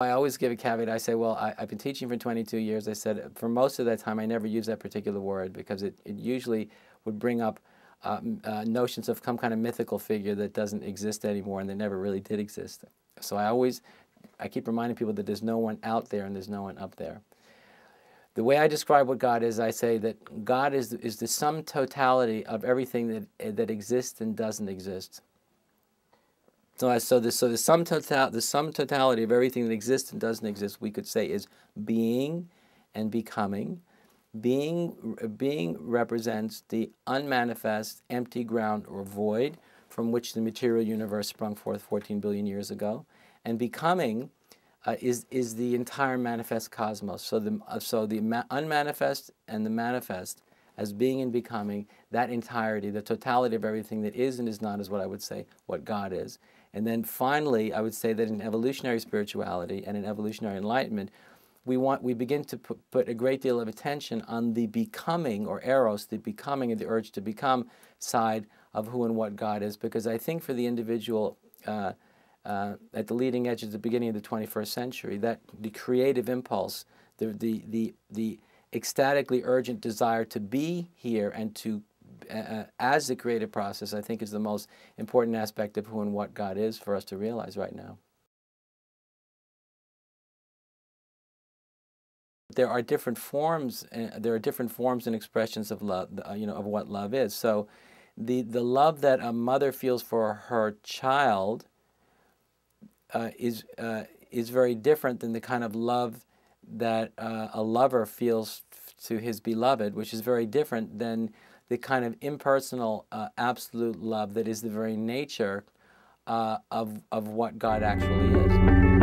I always give a caveat. I say, well, I've been teaching for 22 years. I said, for most of that time, I never use that particular word because it usually would bring up notions of some kind of mythical figure that doesn't exist anymore and that never really did exist. So I keep reminding people that there's no one out there and there's no one up there. The way I describe what God is, I say that God is the sum totality of everything that exists and doesn't exist. So the sum totality of everything that exists and doesn't exist, we could say, is being and becoming. Being represents the unmanifest, empty ground or void from which the material universe sprung forth 14 billion years ago, and becoming is the entire manifest cosmos. So the unmanifest and the manifest, as being and becoming, that entirety, the totality of everything that is and is not, is what I would say what God is. And then finally, I would say that in evolutionary spirituality and in evolutionary enlightenment, we begin to put a great deal of attention on the becoming, or eros, the becoming and the urge to become side of who and what God is, because I think for the individual at the leading edge at the beginning of the 21st century, that the creative impulse, the ecstatically urgent desire to be here and to as the creative process, I think, is the most important aspect of who and what God is for us to realize right now. There are different forms. There are different forms and expressions of love. Of what love is. So, the love that a mother feels for her child is very different than the kind of love that a lover feels to his beloved, which is very different than the kind of impersonal, absolute love that is the very nature of what God actually is.